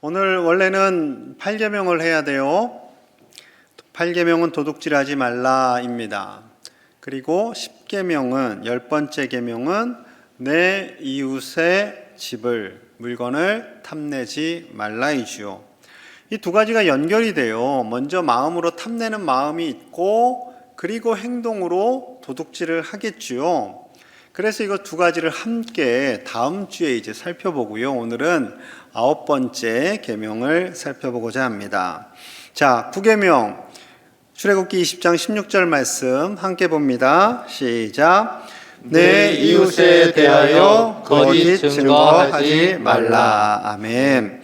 오늘 원래는 8계명을 해야 돼요. 8계명은 도둑질하지 말라입니다. 그리고 10계명은 10번째 계명은 내 이웃의 집을 물건을 탐내지 말라이지요. 이 두 가지가 연결이 돼요. 먼저 마음으로 탐내는 마음이 있고 그리고 행동으로 도둑질을 하겠지요. 그래서 이거 두 가지를 함께 다음 주에 이제 살펴보고요. 오늘은 9번째 계명을 살펴보고자 합니다. 자, 9계명 출애굽기 20장 16절 말씀 함께 봅니다. 시작. 내 이웃에 대하여 거짓 증거하지 말라. 아멘.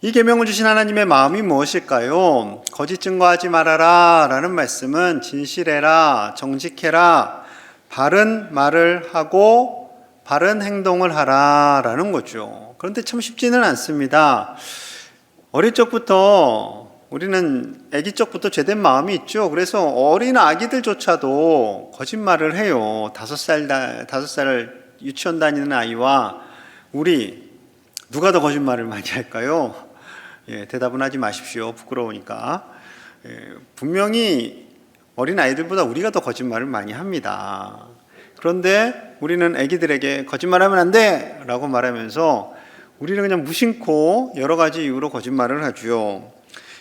이 계명을 주신 하나님의 마음이 무엇일까요? 거짓 증거하지 말아라 라는 말씀은 진실해라, 정직해라, 바른 말을 하고 바른 행동을 하라 라는 거죠. 그런데 참 쉽지는 않습니다. 어릴 적부터 우리는 아기 적부터 죄된 마음이 있죠. 그래서 어린 아기들조차도 거짓말을 해요. 5살 유치원 다니는 아이와 우리 누가 더 거짓말을 많이 할까요? 대답은 하지 마십시오. 부끄러우니까. 분명히 어린 아이들보다 우리가 더 거짓말을 많이 합니다. 그런데 우리는 아기들에게 거짓말하면 안 돼! 라고 말하면서 우리는 그냥 무심코 여러 가지 이유로 거짓말을 하죠.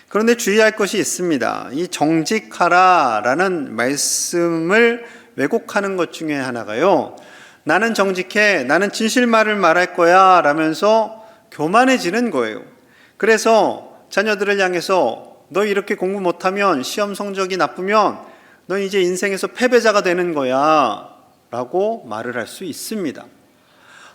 그런데 주의할 것이 있습니다. 이 정직하라 라는 말씀을 왜곡하는 것 중에 하나가요. 나는 정직해, 나는 진실말을 말할 거야 라면서 교만해지는 거예요. 그래서 자녀들을 향해서 너 이렇게 공부 못하면 시험 성적이 나쁘면 너 이제 인생에서 패배자가 되는 거야 라고 말을 할 수 있습니다.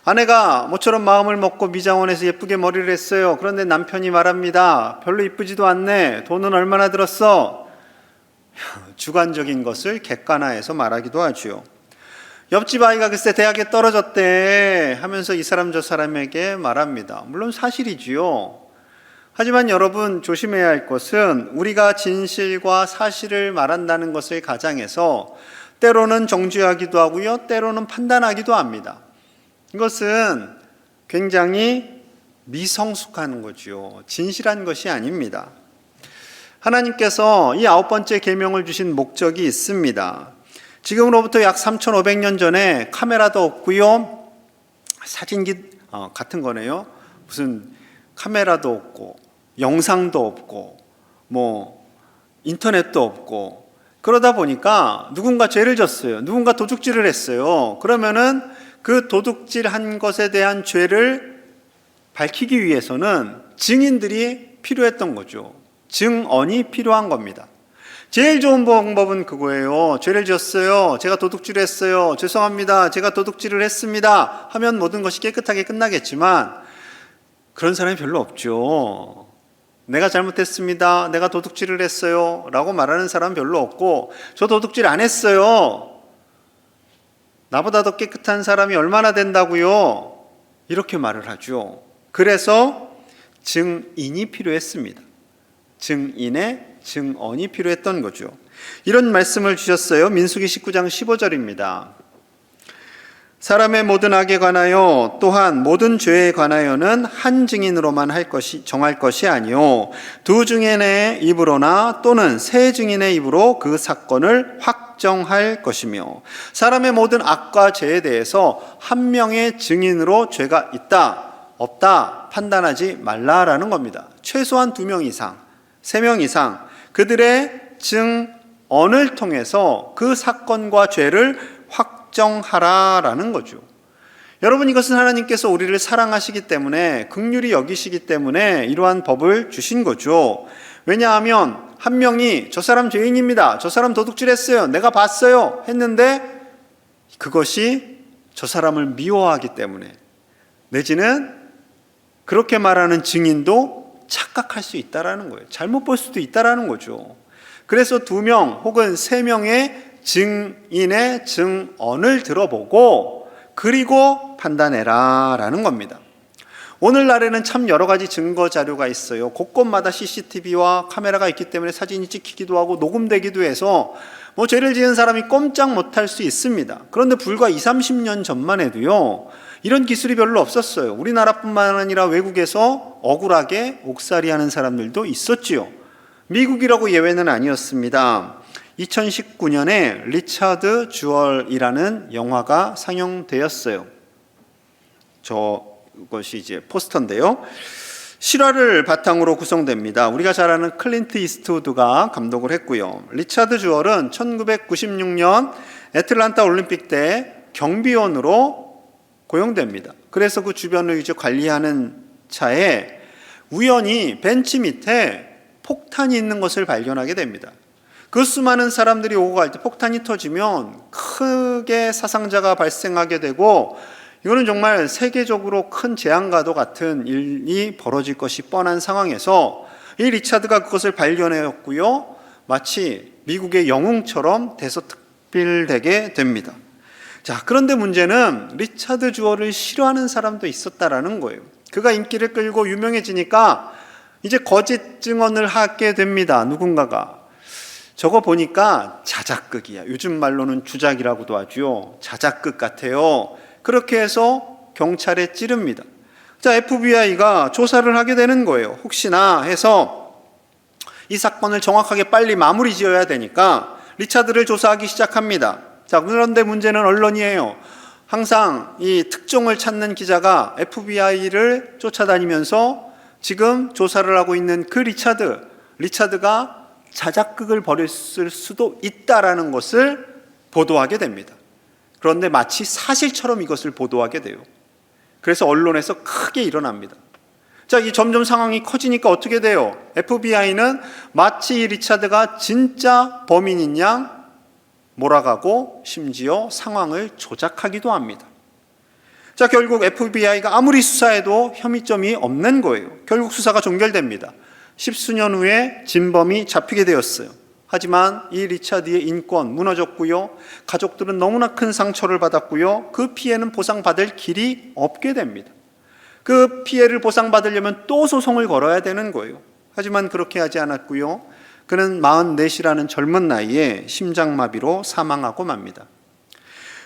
아내가 모처럼 마음을 먹고 미장원에서 예쁘게 머리를 했어요. 그런데 남편이 말합니다. 별로 이쁘지도 않네. 돈은 얼마나 들었어? 주관적인 것을 객관화해서 말하기도 하죠. 옆집 아이가 글쎄 대학에 떨어졌대 하면서 이 사람 저 사람에게 말합니다. 물론 사실이지요. 하지만 여러분 조심해야 할 것은 우리가 진실과 사실을 말한다는 것을 가장해서 때로는 정죄하기도 하고요. 때로는 판단하기도 합니다. 이것은 굉장히 미성숙한 거죠. 진실한 것이 아닙니다. 하나님께서 이 9번째 계명을 주신 목적이 있습니다. 지금으로부터 약 3,500년 전에 카메라도 없고요. 사진기 같은 거네요. 무슨 카메라도 없고 영상도 없고 뭐 인터넷도 없고 그러다 보니까 누군가 죄를 졌어요. 누군가 도둑질을 했어요. 그러면은 그 도둑질한 것에 대한 죄를 밝히기 위해서는 증인들이 필요했던 거죠. 증언이 필요한 겁니다. 제일 좋은 방법은 그거예요. 죄를 지었어요. 제가 도둑질을 했어요. 죄송합니다. 제가 도둑질을 했습니다. 하면 모든 것이 깨끗하게 끝나겠지만 그런 사람이 별로 없죠. 내가 잘못했습니다. 내가 도둑질을 했어요. 라고 말하는 사람은 별로 없고 저 도둑질 안 했어요. 나보다 더 깨끗한 사람이 얼마나 된다고요? 이렇게 말을 하죠. 그래서 증인이 필요했습니다. 증인의 증언이 필요했던 거죠. 이런 말씀을 주셨어요. 민수기 19장 15절입니다. 사람의 모든 악에 관하여 또한 모든 죄에 관하여는 한 증인으로만 정할 것이 아니요 두 증인의 입으로나 또는 세 증인의 입으로 그 사건을 확정할 것이며 사람의 모든 악과 죄에 대해서 한 명의 증인으로 죄가 있다 없다 판단하지 말라라는 겁니다. 최소한 2명 이상, 3명 이상 그들의 증언을 통해서 그 사건과 죄를 확정하라라는 거죠. 여러분 이것은 하나님께서 우리를 사랑하시기 때문에 긍휼히 여기시기 때문에 이러한 법을 주신 거죠. 왜냐하면 한 명이 저 사람 죄인입니다. 저 사람 도둑질했어요. 내가 봤어요. 했는데 그것이 저 사람을 미워하기 때문에 내지는 그렇게 말하는 증인도 착각할 수 있다라는 거예요. 잘못 볼 수도 있다라는 거죠. 그래서 2명 혹은 3명의 증인의 증언을 들어보고 그리고 판단해라 라는 겁니다. 오늘날에는 참 여러 가지 증거 자료가 있어요. 곳곳마다 CCTV와 카메라가 있기 때문에 사진이 찍히기도 하고 녹음되기도 해서 죄를 지은 사람이 꼼짝 못할 수 있습니다. 그런데 불과 20, 30년 전만 해도요 이런 기술이 별로 없었어요. 우리나라뿐만 아니라 외국에서 억울하게 옥살이하는 사람들도 있었지요. 미국이라고 예외는 아니었습니다. 2019년에 리차드 주얼이라는 영화가 상영되었어요. 저것이 이제 포스터인데요. 실화를 바탕으로 구성됩니다. 우리가 잘 아는 클린트 이스트우드가 감독을 했고요. 리차드 주얼은 1996년 애틀란타 올림픽 때 경비원으로 고용됩니다. 그래서 그 주변을 이제 관리하는 차에 우연히 벤치 밑에 폭탄이 있는 것을 발견하게 됩니다. 그 수많은 사람들이 오고 갈 때 폭탄이 터지면 크게 사상자가 발생하게 되고, 이거는 정말 세계적으로 큰 재앙과도 같은 일이 벌어질 것이 뻔한 상황에서 이 리차드가 그것을 발견하였고요. 마치 미국의 영웅처럼 대서특필되게 됩니다. 자, 그런데 문제는 리차드 주얼을 싫어하는 사람도 있었다라는 거예요. 그가 인기를 끌고 유명해지니까 이제 거짓 증언을 하게 됩니다. 누군가가. 저거 보니까 자작극이야. 요즘 말로는 주작이라고도 하죠. 자작극 같아요. 그렇게 해서 경찰에 찌릅니다. 자, FBI가 조사를 하게 되는 거예요. 혹시나 해서 이 사건을 정확하게 빨리 마무리 지어야 되니까 리차드를 조사하기 시작합니다. 자, 그런데 문제는 언론이에요. 항상 이 특종을 찾는 기자가 FBI를 쫓아다니면서 지금 조사를 하고 있는 그 리차드가 자작극을 벌였을 수도 있다라는 것을 보도하게 됩니다. 그런데 마치 사실처럼 이것을 보도하게 돼요. 그래서 언론에서 크게 일어납니다. 자, 이 점점 상황이 커지니까 어떻게 돼요? FBI는 마치 이 리차드가 진짜 범인인 양 몰아가고 심지어 상황을 조작하기도 합니다. 자, 결국 FBI가 아무리 수사해도 혐의점이 없는 거예요. 결국 수사가 종결됩니다. 10수년 후에 진범이 잡히게 되었어요. 하지만 이 리차드의 인권 무너졌고요. 가족들은 너무나 큰 상처를 받았고요. 그 피해는 보상받을 길이 없게 됩니다. 그 피해를 보상받으려면 또 소송을 걸어야 되는 거예요. 하지만 그렇게 하지 않았고요. 그는 44이라는 젊은 나이에 심장마비로 사망하고 맙니다.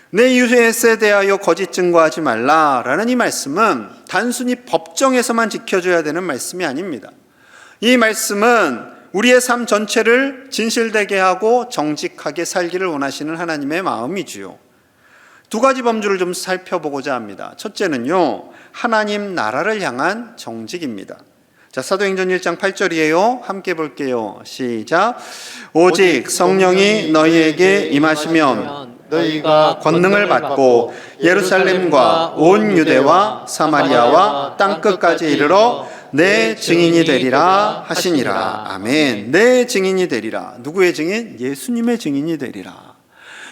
내 이웃에 대하여 거짓 증거하지 말라라는 이 말씀은 단순히 법정에서만 지켜줘야 되는 말씀이 아닙니다. 이 말씀은 우리의 삶 전체를 진실되게 하고 정직하게 살기를 원하시는 하나님의 마음이지요. 두 가지 범주를 좀 살펴보고자 합니다. 첫째는요, 하나님 나라를 향한 정직입니다. 자, 사도행전 1장 8절이에요. 함께 볼게요. 시작. 오직 성령이 너희에게 임하시면 너희가 권능을 받고 예루살렘과 온 유대와 사마리아와 땅끝까지 이르러 내 증인이 되리라 하시니라. 아멘. 내 증인이 되리라. 누구의 증인? 예수님의 증인이 되리라.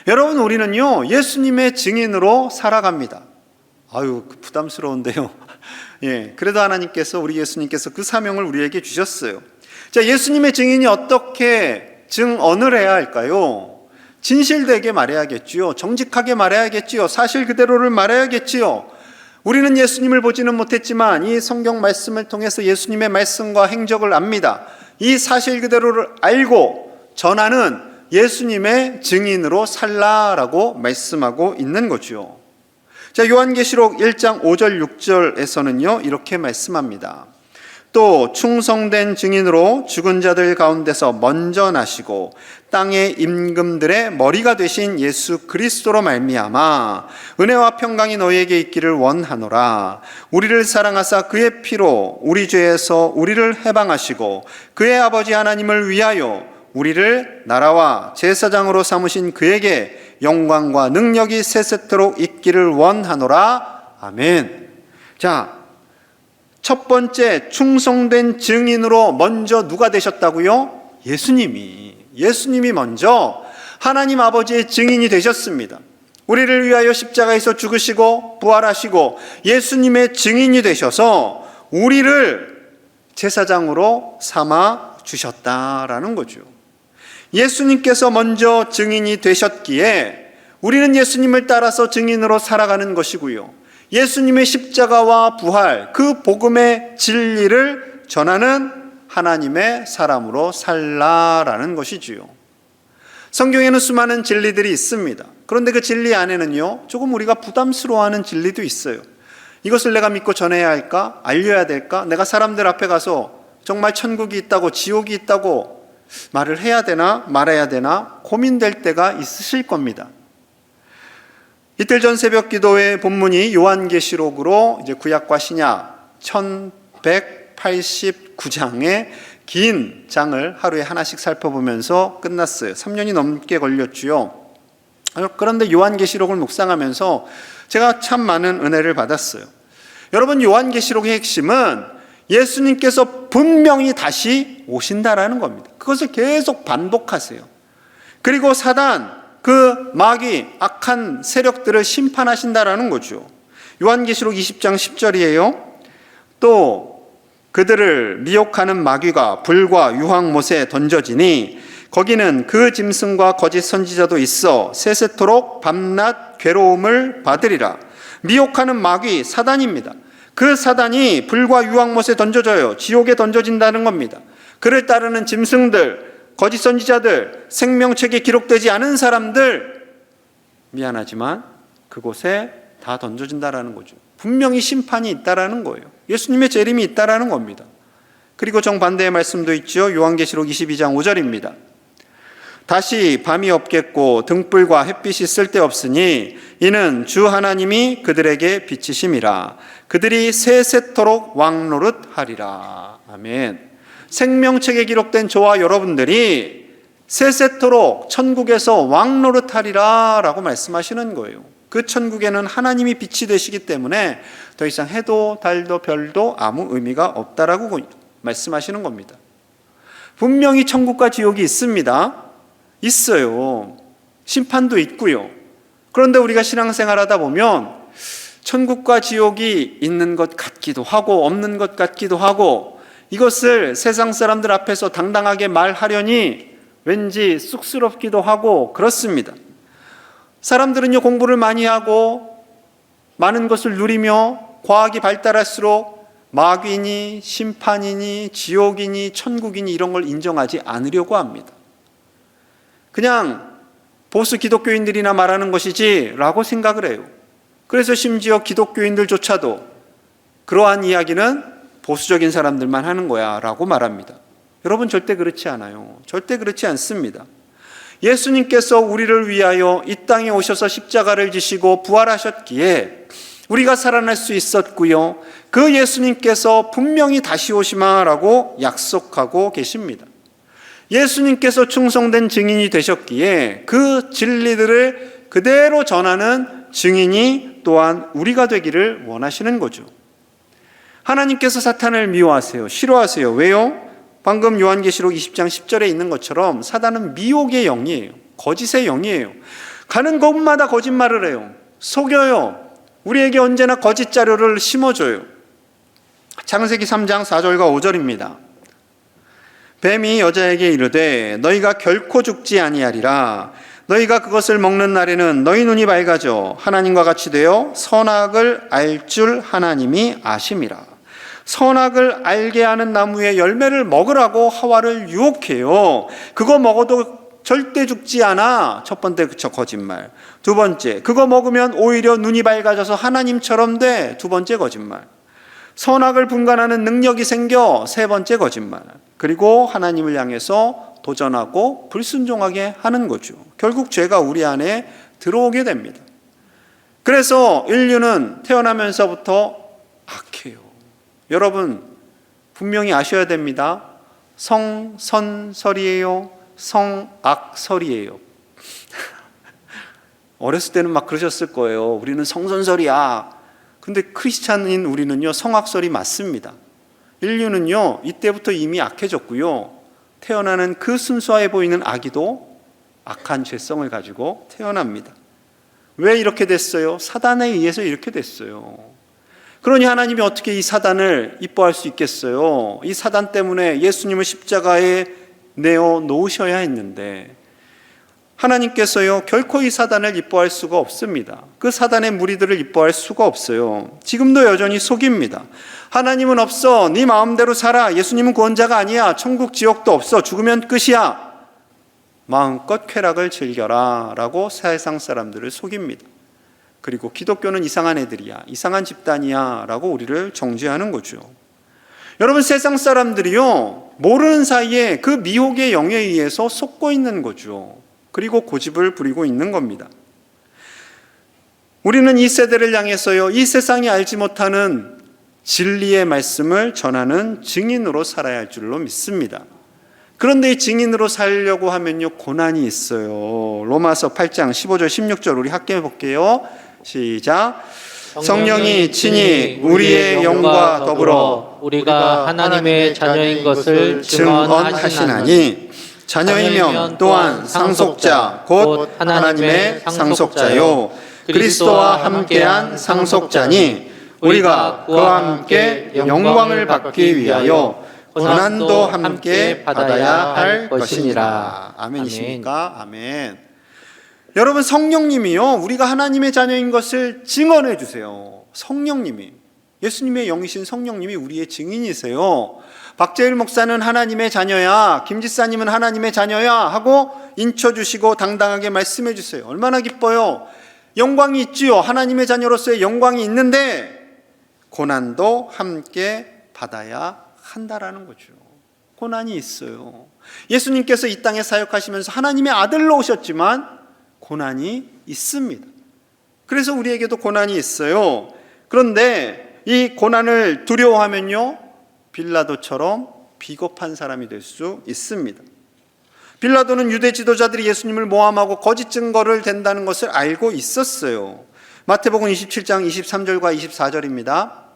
여러분, 우리는요 예수님의 증인으로 살아갑니다. 아유, 부담스러운데요. 예, 그래도 하나님께서, 우리 예수님께서 그 사명을 우리에게 주셨어요. 자, 예수님의 증인이 어떻게 증언을 해야 할까요? 진실되게 말해야겠지요. 정직하게 말해야겠지요. 사실 그대로를 말해야겠지요. 우리는 예수님을 보지는 못했지만 이 성경 말씀을 통해서 예수님의 말씀과 행적을 압니다. 이 사실 그대로를 알고 전하는 예수님의 증인으로 살라라고 말씀하고 있는 거죠. 자, 요한계시록 1장 5절 6절에서는요 이렇게 말씀합니다. 또 충성된 증인으로 죽은 자들 가운데서 먼저 나시고 땅의 임금들의 머리가 되신 예수 그리스도로 말미암아 은혜와 평강이 너희에게 있기를 원하노라. 우리를 사랑하사 그의 피로 우리 죄에서 우리를 해방하시고 그의 아버지 하나님을 위하여 우리를 나라와 제사장으로 삼으신 그에게 영광과 능력이 세세토록 있기를 원하노라. 아멘. 자, 첫 번째 충성된 증인으로 먼저 누가 되셨다고요? 예수님이 먼저 하나님 아버지의 증인이 되셨습니다. 우리를 위하여 십자가에서 죽으시고 부활하시고 예수님의 증인이 되셔서 우리를 제사장으로 삼아 주셨다라는 거죠. 예수님께서 먼저 증인이 되셨기에 우리는 예수님을 따라서 증인으로 살아가는 것이고요. 예수님의 십자가와 부활, 그 복음의 진리를 전하는 하나님의 사람으로 살라라는 것이지요. 성경에는 수많은 진리들이 있습니다. 그런데 그 진리 안에는요, 조금 우리가 부담스러워하는 진리도 있어요. 이것을 내가 믿고 전해야 할까? 알려야 될까? 내가 사람들 앞에 가서 정말 천국이 있다고 지옥이 있다고 말을 해야 되나 말아야 되나 고민될 때가 있으실 겁니다. 이틀 전 새벽 기도회 본문이 요한계시록으로 이제 구약과 신약 1189장의 긴 장을 하루에 하나씩 살펴보면서 끝났어요. 3년이 넘게 걸렸죠. 그런데 요한계시록을 묵상하면서 제가 참 많은 은혜를 받았어요. 여러분, 요한계시록의 핵심은 예수님께서 분명히 다시 오신다라는 겁니다. 그것을 계속 반복하세요. 그리고 사단, 그 마귀, 악한 세력들을 심판하신다라는 거죠. 요한계시록 20장 10절이에요. 또 그들을 미혹하는 마귀가 불과 유황못에 던져지니 거기는 그 짐승과 거짓 선지자도 있어 세세토록 밤낮 괴로움을 받으리라. 미혹하는 마귀, 사단입니다. 그 사단이 불과 유황못에 던져져요. 지옥에 던져진다는 겁니다. 그를 따르는 짐승들, 거짓 선지자들, 생명책에 기록되지 않은 사람들, 미안하지만 그곳에 다 던져진다라는 거죠. 분명히 심판이 있다라는 거예요. 예수님의 재림이 있다라는 겁니다. 그리고 정반대의 말씀도 있죠. 요한계시록 22장 5절입니다. 다시 밤이 없겠고 등불과 햇빛이 쓸데없으니 이는 주 하나님이 그들에게 비치심이라. 그들이 세세토록 왕노릇하리라. 아멘. 생명책에 기록된 저와 여러분들이 세세토록 천국에서 왕노릇하리라 라고 말씀하시는 거예요. 그 천국에는 하나님이 빛이 되시기 때문에 더 이상 해도 달도 별도 아무 의미가 없다라고 말씀하시는 겁니다. 분명히 천국과 지옥이 있습니다. 있어요. 심판도 있고요. 그런데 우리가 신앙생활하다 보면 천국과 지옥이 있는 것 같기도 하고 없는 것 같기도 하고 이것을 세상 사람들 앞에서 당당하게 말하려니 왠지 쑥스럽기도 하고 그렇습니다. 사람들은요, 공부를 많이 하고 많은 것을 누리며 과학이 발달할수록 마귀니 심판이니 지옥이니 천국이니 이런 걸 인정하지 않으려고 합니다. 그냥 보수 기독교인들이나 말하는 것이지 라고 생각을 해요. 그래서 심지어 기독교인들조차도 그러한 이야기는 보수적인 사람들만 하는 거야 라고 말합니다. 여러분, 절대 그렇지 않아요. 절대 그렇지 않습니다. 예수님께서 우리를 위하여 이 땅에 오셔서 십자가를 지시고 부활하셨기에 우리가 살아날 수 있었고요. 그 예수님께서 분명히 다시 오시마라고 약속하고 계십니다. 예수님께서 충성된 증인이 되셨기에 그 진리들을 그대로 전하는 증인이 또한 우리가 되기를 원하시는 거죠. 하나님께서 사탄을 미워하세요. 싫어하세요. 왜요? 방금 요한계시록 20장 10절에 있는 것처럼 사단은 미혹의 영이에요. 거짓의 영이에요. 가는 곳마다 거짓말을 해요. 속여요. 우리에게 언제나 거짓 자료를 심어줘요. 창세기 3장 4절과 5절입니다. 뱀이 여자에게 이르되 너희가 결코 죽지 아니하리라. 너희가 그것을 먹는 날에는 너희 눈이 밝아져 하나님과 같이 되어 선악을 알 줄 하나님이 아심이라. 선악을 알게 하는 나무의 열매를 먹으라고 하와를 유혹해요. 그거 먹어도 절대 죽지 않아. 첫 번째 거짓말. 두 번째, 그거 먹으면 오히려 눈이 밝아져서 하나님처럼 돼. 두 번째 거짓말. 선악을 분간하는 능력이 생겨. 세 번째 거짓말. 그리고 하나님을 향해서 도전하고 불순종하게 하는 거죠. 결국 죄가 우리 안에 들어오게 됩니다. 그래서 인류는 태어나면서부터 악해요. 여러분, 분명히 아셔야 됩니다. 성선설이에요. 성악설이에요. 어렸을 때는 막 그러셨을 거예요. 우리는 성선설이야. 근데 크리스찬인 우리는요, 성악설이 맞습니다. 인류는요, 이때부터 이미 악해졌고요. 태어나는 그 순수해 보이는 아기도 악한 죄성을 가지고 태어납니다. 왜 이렇게 됐어요? 사단에 의해서 이렇게 됐어요. 그러니 하나님이 어떻게 이 사단을 이뻐할 수 있겠어요? 이 사단 때문에 예수님을 십자가에 내어 놓으셔야 했는데 하나님께서요, 결코 이 사단을 이뻐할 수가 없습니다. 그 사단의 무리들을 이뻐할 수가 없어요. 지금도 여전히 속입니다. 하나님은 없어. 네 마음대로 살아. 예수님은 구원자가 아니야. 천국 지옥도 없어. 죽으면 끝이야. 마음껏 쾌락을 즐겨라 라고 세상 사람들을 속입니다. 그리고 기독교는 이상한 애들이야, 이상한 집단이야 라고 우리를 정죄하는 거죠. 여러분, 세상 사람들이요, 모르는 사이에 그 미혹의 영에 의해서 속고 있는 거죠. 그리고 고집을 부리고 있는 겁니다. 우리는 이 세대를 향해서요, 이 세상이 알지 못하는 진리의 말씀을 전하는 증인으로 살아야 할 줄로 믿습니다. 그런데 이 증인으로 살려고 하면요, 고난이 있어요. 로마서 8장 15절 16절 우리 함께 볼게요. 시작. 성령이 친히 우리의 영과 더불어 우리가 하나님의 자녀인 것을 증언하시나니 자녀이면 또한 상속자 곧 하나님의 상속자요 그리스도와 함께한 상속자니 우리가 그와 함께 영광을 받기 위하여 고난도 함께 받아야 할 것이니라. 아멘이십니까? 아멘. 여러분, 성령님이요, 우리가 하나님의 자녀인 것을 증언해 주세요. 성령님이, 예수님의 영이신 성령님이 우리의 증인이세요. 박재일 목사는 하나님의 자녀야, 김지사님은 하나님의 자녀야 하고 인쳐주시고 당당하게 말씀해 주세요. 얼마나 기뻐요. 영광이 있지요. 하나님의 자녀로서의 영광이 있는데 고난도 함께 받아야 한다라는 거죠. 고난이 있어요. 예수님께서 이 땅에 사역하시면서 하나님의 아들로 오셨지만 고난이 있습니다. 그래서 우리에게도 고난이 있어요. 그런데 이 고난을 두려워하면요, 빌라도처럼 비겁한 사람이 될 수 있습니다. 빌라도는 유대 지도자들이 예수님을 모함하고 거짓 증거를 댄다는 것을 알고 있었어요. 마태복음 27장 23절과 24절입니다.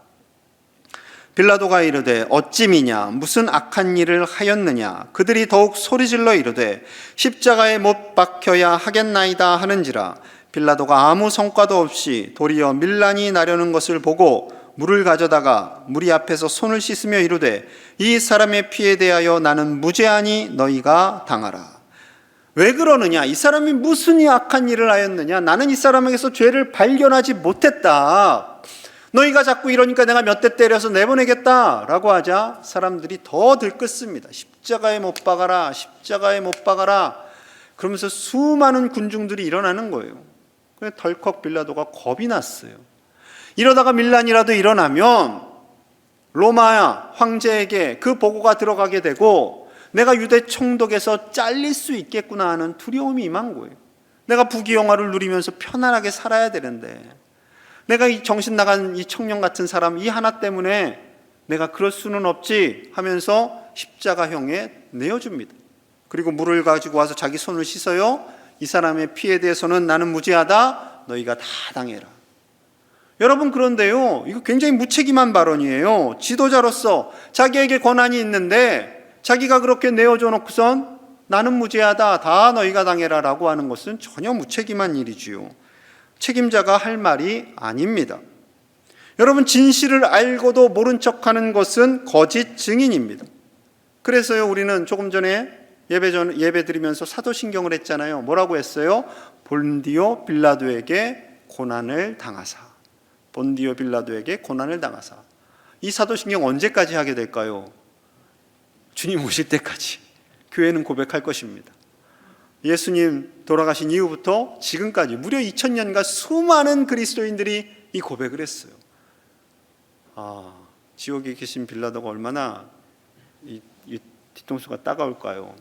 빌라도가 이르되 어찌 미냐 무슨 악한 일을 하였느냐 그들이 더욱 소리질러 이르되 십자가에 못 박혀야 하겠나이다 하는지라. 빌라도가 아무 성과도 없이 도리어 밀란이 나려는 것을 보고 물을 가져다가 무리 앞에서 손을 씻으며 이르되 이 사람의 피에 대하여 나는 무죄하니 너희가 당하라. 왜 그러느냐? 이 사람이 무슨 악한 일을 하였느냐? 나는 이 사람에게서 죄를 발견하지 못했다. 너희가 자꾸 이러니까 내가 몇 대 때려서 내보내겠다 라고 하자 사람들이 더 들끓습니다. 십자가에 못 박아라, 십자가에 못 박아라. 그러면서 수많은 군중들이 일어나는 거예요. 그래서 덜컥 빌라도가 겁이 났어요. 이러다가 밀란이라도 일어나면 로마 황제에게 그 보고가 들어가게 되고 내가 유대 총독에서 잘릴 수 있겠구나 하는 두려움이 임한 거예요. 내가 부귀영화를 누리면서 편안하게 살아야 되는데 내가 이 정신 나간 이 청년 같은 사람 이 하나 때문에 내가 그럴 수는 없지 하면서 십자가형에 내어줍니다. 그리고 물을 가지고 와서 자기 손을 씻어요. 이 사람의 피에 대해서는 나는 무죄하다. 너희가 다 당해라. 여러분, 그런데요, 이거 굉장히 무책임한 발언이에요. 지도자로서 자기에게 권한이 있는데 자기가 그렇게 내어줘 놓고선 나는 무죄하다, 다 너희가 당해라 라고 하는 것은 전혀 무책임한 일이지요. 책임자가 할 말이 아닙니다. 여러분, 진실을 알고도 모른 척하는 것은 거짓 증인입니다. 그래서요, 우리는 조금 전에 예배 드리면서 사도신경을 했잖아요. 뭐라고 했어요? 본디오 빌라도에게 고난을 당하사. 본디오 빌라도에게 고난을 당하사. 이 사도신경 언제까지 하게 될까요? 주님 오실 때까지 교회는 고백할 것입니다. 예수님 돌아가신 이후부터 지금까지 무려 2000년간 수많은 그리스도인들이 이 고백을 했어요. 지옥에 계신 빌라도가 얼마나 이 뒤통수가 따가울까요?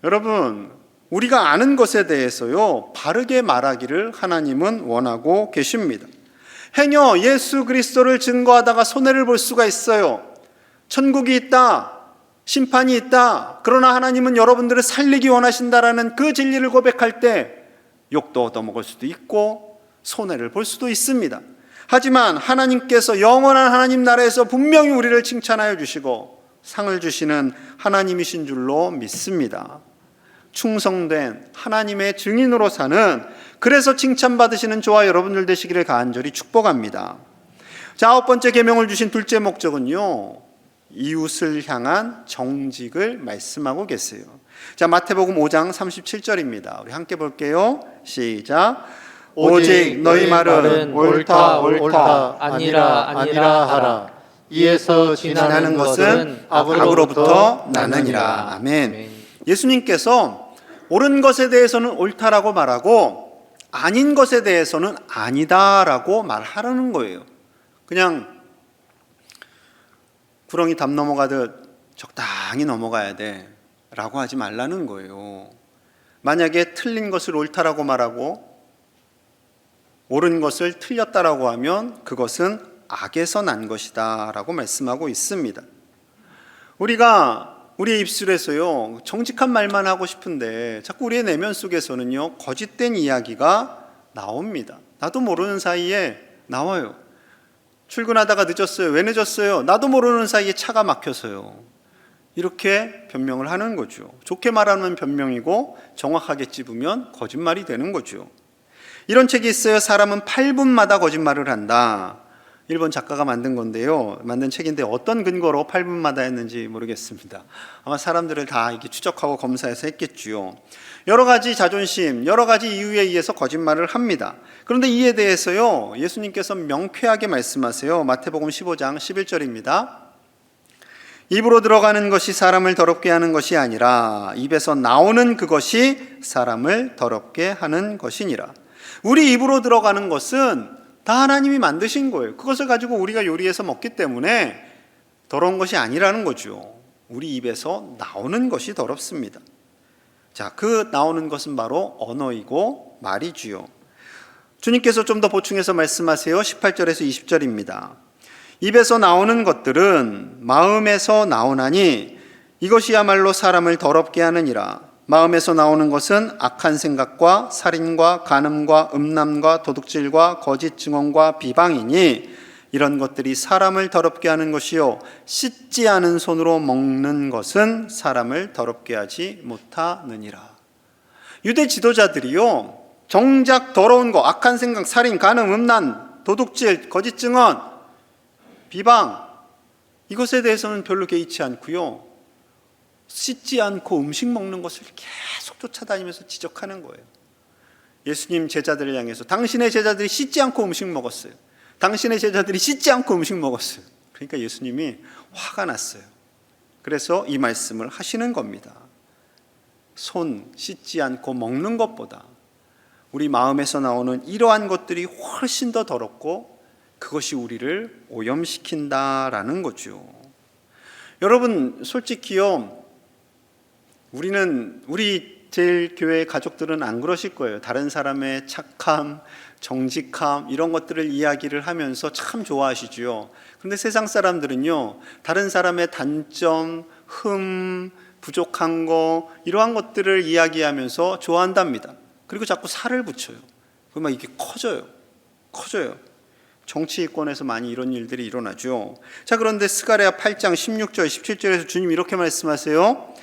여러분, 우리가 아는 것에 대해서요, 바르게 말하기를 하나님은 원하고 계십니다. 행여 예수 그리스도를 증거하다가 손해를 볼 수가 있어요. 천국이 있다, 심판이 있다. 그러나 하나님은 여러분들을 살리기 원하신다라는 그 진리를 고백할 때 욕도 얻어먹을 수도 있고 손해를 볼 수도 있습니다. 하지만 하나님께서 영원한 하나님 나라에서 분명히 우리를 칭찬하여 주시고 상을 주시는 하나님이신 줄로 믿습니다. 충성된 하나님의 증인으로 사는, 그래서 칭찬받으시는 저와 여러분들 되시기를 간절히 축복합니다. 자, 9번째 계명을 주신 둘째 목적은요, 이웃을 향한 정직을 말씀하고 계세요. 자, 마태복음 5장 37절입니다. 우리 함께 볼게요. 시작. 오직 너희 말은 옳다 옳다 아니라 하라. 이에서 지나는 것은 악으로부터 나느니라. 아멘. 예수님께서 옳은 것에 대해서는 옳다라고 말하고 아닌 것에 대해서는 아니다라고 말하라는 거예요. 그냥 구렁이 담 넘어가듯 적당히 넘어가야 돼 라고 하지 말라는 거예요. 만약에 틀린 것을 옳다라고 말하고 옳은 것을 틀렸다라고 하면 그것은 악에서 난 것이다 라고 말씀하고 있습니다. 우리가 우리의 입술에서요 정직한 말만 하고 싶은데 자꾸 우리의 내면 속에서는요 거짓된 이야기가 나옵니다. 나도 모르는 사이에 나와요. 출근하다가 늦었어요. 왜 늦었어요? 나도 모르는 사이에 차가 막혀서요. 이렇게 변명을 하는 거죠. 좋게 말하면 변명이고 정확하게 찝으면 거짓말이 되는 거죠. 이런 책이 있어요. 사람은 8분마다 거짓말을 한다. 일본 작가가 만든 건데요. 만든 책인데 어떤 근거로 8분마다 했는지 모르겠습니다. 아마 사람들을 다 이렇게 추적하고 검사해서 했겠지요. 여러 가지 자존심, 여러 가지 이유에 의해서 거짓말을 합니다. 그런데 이에 대해서요, 예수님께서 명쾌하게 말씀하세요. 마태복음 15장 11절입니다. 입으로 들어가는 것이 사람을 더럽게 하는 것이 아니라 입에서 나오는 그것이 사람을 더럽게 하는 것이니라. 우리 입으로 들어가는 것은 다 하나님이 만드신 거예요. 그것을 가지고 우리가 요리해서 먹기 때문에 더러운 것이 아니라는 거죠. 우리 입에서 나오는 것이 더럽습니다. 자, 그 나오는 것은 바로 언어이고 말이지요. 주님께서 좀 더 보충해서 말씀하세요. 18절에서 20절입니다. 입에서 나오는 것들은 마음에서 나오나니 이것이야말로 사람을 더럽게 하느니라. 마음에서 나오는 것은 악한 생각과 살인과 간음과 음란과 도둑질과 거짓 증언과 비방이니 이런 것들이 사람을 더럽게 하는 것이요 씻지 않은 손으로 먹는 것은 사람을 더럽게 하지 못하느니라. 유대 지도자들이요 정작 더러운 거, 악한 생각, 살인, 간음, 음란, 도둑질, 거짓 증언, 비방 이것에 대해서는 별로 개의치 않고요 씻지 않고 음식 먹는 것을 계속 쫓아다니면서 지적하는 거예요. 예수님 제자들을 향해서 당신의 제자들이 씻지 않고 음식 먹었어요. 당신의 제자들이 씻지 않고 음식 먹었어요. 그러니까 예수님이 화가 났어요. 그래서 이 말씀을 하시는 겁니다. 손 씻지 않고 먹는 것보다 우리 마음에서 나오는 이러한 것들이 훨씬 더 더럽고 그것이 우리를 오염시킨다라는 거죠. 여러분 솔직히요 우리 제일 교회 가족들은 안 그러실 거예요. 다른 사람의 착함, 정직함 이런 것들을 이야기를 하면서 참 좋아하시죠. 그런데 세상 사람들은요 다른 사람의 단점, 흠, 부족한 거 이러한 것들을 이야기하면서 좋아한답니다. 그리고 자꾸 살을 붙여요. 그러면 이게 커져요. 정치권에서 많이 이런 일들이 일어나죠. 자, 그런데 스가랴 8장 16절 17절에서 주님 이렇게 말씀하세요.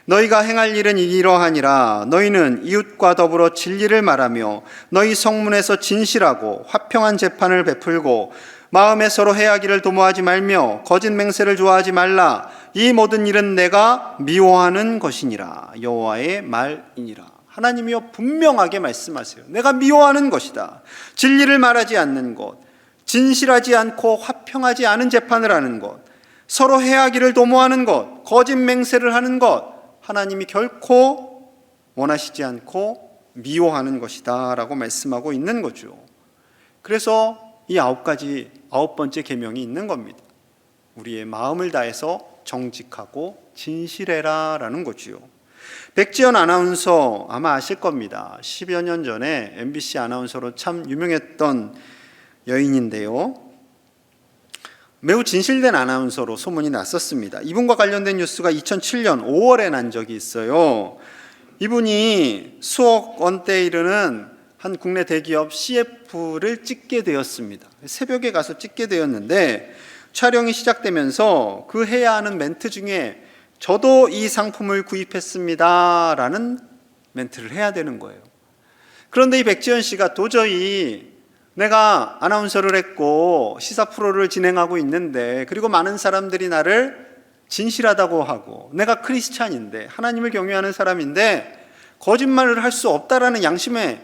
너희가 행할 일은 이러하니라. 너희는 이웃과 더불어 진리를 말하며 너희 성문에서 진실하고 화평한 재판을 베풀고 마음에 서로 해하기를 도모하지 말며 거짓 맹세를 좋아하지 말라. 이 모든 일은 내가 미워하는 것이니라. 여호와의 말이니라. 하나님이요 분명하게 말씀하세요. 내가 미워하는 것이다. 진리를 말하지 않는 것, 진실하지 않고 화평하지 않은 재판을 하는 것, 서로 해하기를 도모하는 것, 거짓 맹세를 하는 것, 하나님이 결코 원하시지 않고 미워하는 것이다 라고 말씀하고 있는 거죠. 그래서 이 9번째 계명이 있는 겁니다. 우리의 마음을 다해서 정직하고 진실해라 라는 거지요. 백지연 아나운서 아마 아실 겁니다. 10여 년 전에 MBC 아나운서로 참 유명했던 여인인데요. 매우 진실된 아나운서로 소문이 났었습니다. 이분과 관련된 뉴스가 2007년 5월에 난 적이 있어요. 이분이 수억 원대에 이르는 한 국내 대기업 CF를 찍게 되었습니다. 새벽에 가서 찍게 되었는데 촬영이 시작되면서 그 해야 하는 멘트 중에 저도 이 상품을 구입했습니다 라는 멘트를 해야 되는 거예요. 그런데 이 백지연 씨가 도저히 내가 아나운서를 했고 시사 프로를 진행하고 있는데 그리고 많은 사람들이 나를 진실하다고 하고 내가 크리스찬인데 하나님을 경외하는 사람인데 거짓말을 할 수 없다라는 양심의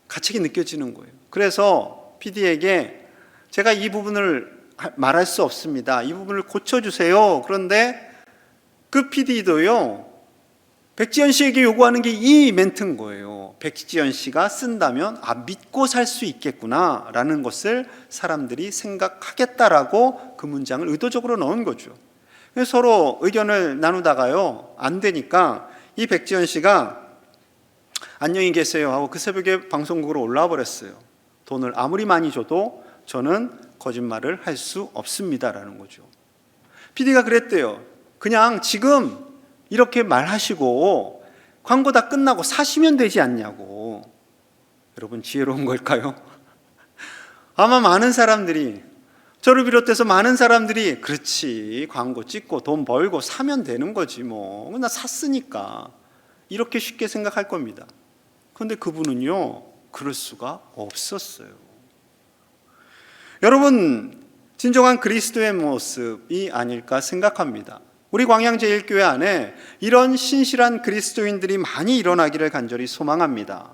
가책이 느껴지는 거예요. 그래서 PD에게 제가 이 부분을 말할 수 없습니다. 이 부분을 고쳐주세요. 그런데 그 PD도요 백지연 씨에게 요구하는 게 이 멘트인 거예요. 백지연 씨가 쓴다면 믿고 살 수 있겠구나 라는 것을 사람들이 생각하겠다라고 그 문장을 의도적으로 넣은 거죠. 그래서 서로 의견을 나누다가요, 안 되니까 이 백지연 씨가 안녕히 계세요 하고 그 새벽에 방송국으로 올라와 버렸어요. 돈을 아무리 많이 줘도 저는 거짓말을 할 수 없습니다라는 거죠. PD가 그랬대요. 그냥 지금 이렇게 말하시고 광고 다 끝나고 사시면 되지 않냐고. 여러분, 지혜로운 걸까요? 아마 많은 사람들이, 저를 비롯해서 많은 사람들이 그렇지, 광고 찍고 돈 벌고 사면 되는 거지 뭐, 나 샀으니까, 이렇게 쉽게 생각할 겁니다. 그런데 그분은요, 그럴 수가 없었어요. 여러분, 진정한 그리스도의 모습이 아닐까 생각합니다. 우리 광양제일교회 안에 이런 신실한 그리스도인들이 많이 일어나기를 간절히 소망합니다.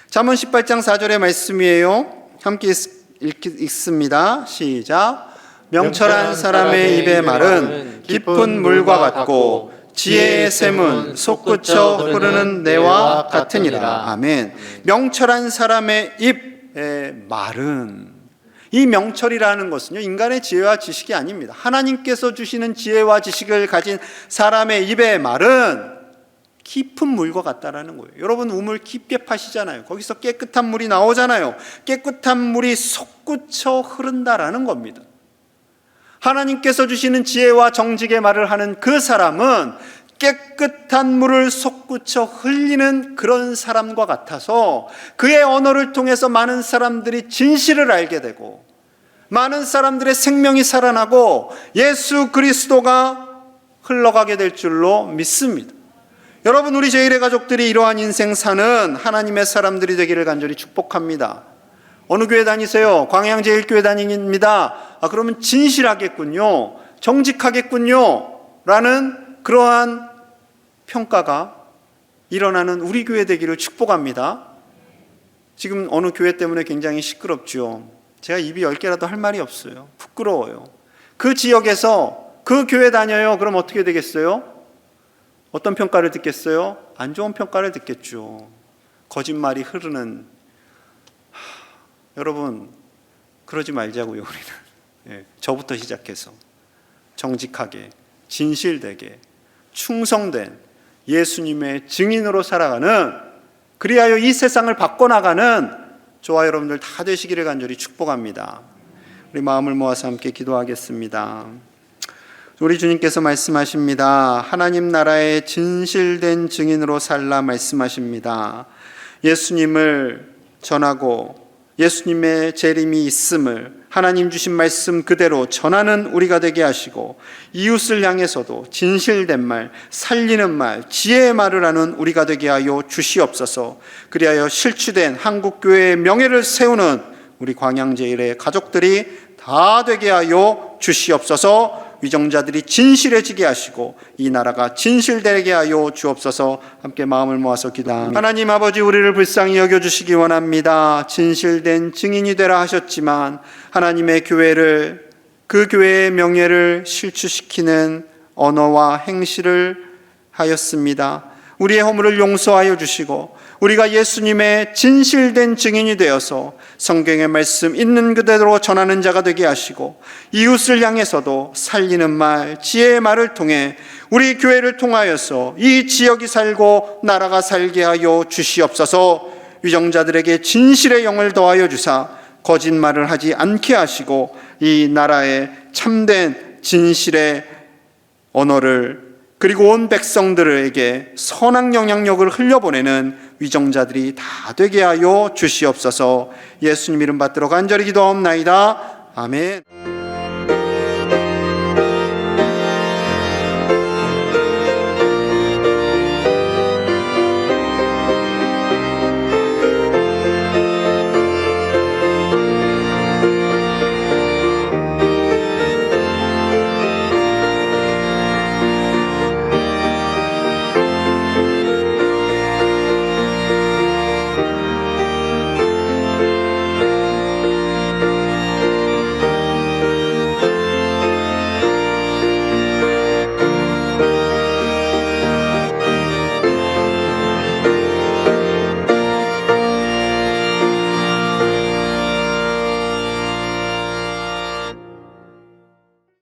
잠언 18장 4절의 말씀이에요. 함께 읽습니다. 시작. 명철한 사람의 입의 말은 깊은 물과 같고 지혜의 샘은 솟구쳐 흐르는 내와 같으니라. 아멘. 명철한 사람의 입의 말은, 이 명철이라는 것은요, 인간의 지혜와 지식이 아닙니다. 하나님께서 주시는 지혜와 지식을 가진 사람의 입의 말은 깊은 물과 같다라는 거예요. 여러분, 우물 깊게 파시잖아요. 거기서 깨끗한 물이 나오잖아요. 깨끗한 물이 솟구쳐 흐른다라는 겁니다. 하나님께서 주시는 지혜와 정직의 말을 하는 그 사람은 깨끗한 물을 솟구쳐 흘리는 그런 사람과 같아서 그의 언어를 통해서 많은 사람들이 진실을 알게 되고 많은 사람들의 생명이 살아나고 예수 그리스도가 흘러가게 될 줄로 믿습니다. 여러분, 우리 제1의 가족들이 이러한 인생 사는 하나님의 사람들이 되기를 간절히 축복합니다. 어느 교회 다니세요? 광양제일교회 다닙니다. 그러면 진실하겠군요, 정직하겠군요 라는 그러한 평가가 일어나는 우리 교회 되기를 축복합니다. 지금 어느 교회 때문에 굉장히 시끄럽죠. 제가 입이 10개라도 할 말이 없어요. 부끄러워요. 그 지역에서 그 교회 다녀요. 그럼 어떻게 되겠어요? 어떤 평가를 듣겠어요? 안 좋은 평가를 듣겠죠. 거짓말이 흐르는. 여러분, 그러지 말자고요. 우리는 저부터 시작해서 정직하게, 진실되게, 충성된 예수님의 증인으로 살아가는, 그리하여 이 세상을 바꿔나가는 저와 여러분들 다 되시기를 간절히 축복합니다. 우리 마음을 모아서 함께 기도하겠습니다. 우리 주님께서 말씀하십니다. 하나님 나라의 진실된 증인으로 살라 말씀하십니다. 예수님을 전하고 예수님의 재림이 있음을 하나님 주신 말씀 그대로 전하는 우리가 되게 하시고, 이웃을 향해서도 진실된 말, 살리는 말, 지혜의 말을 하는 우리가 되게 하여 주시옵소서. 그리하여 실추된 한국교회의 명예를 세우는 우리 광양제일의 가족들이 다 되게 하여 주시옵소서. 위정자들이 진실해지게 하시고 이 나라가 진실되게 하여 주옵소서. 함께 마음을 모아서 기도합니다. 하나님 아버지, 우리를 불쌍히 여겨주시기 원합니다. 진실된 증인이 되라 하셨지만 하나님의 교회를, 그 교회의 명예를 실추시키는 언어와 행실을 하였습니다. 우리의 허물을 용서하여 주시고 우리가 예수님의 진실된 증인이 되어서 성경의 말씀 있는 그대로 전하는 자가 되게 하시고, 이웃을 향해서도 살리는 말, 지혜의 말을 통해 우리 교회를 통하여서 이 지역이 살고 나라가 살게 하여 주시옵소서. 위정자들에게 진실의 영을 더하여 주사 거짓말을 하지 않게 하시고 이 나라의 참된 진실의 언어를, 그리고 온 백성들에게 선한 영향력을 흘려보내는 위정자들이 다 되게 하여 주시옵소서. 예수님 이름 받들어 간절히 기도하옵나이다. 아멘.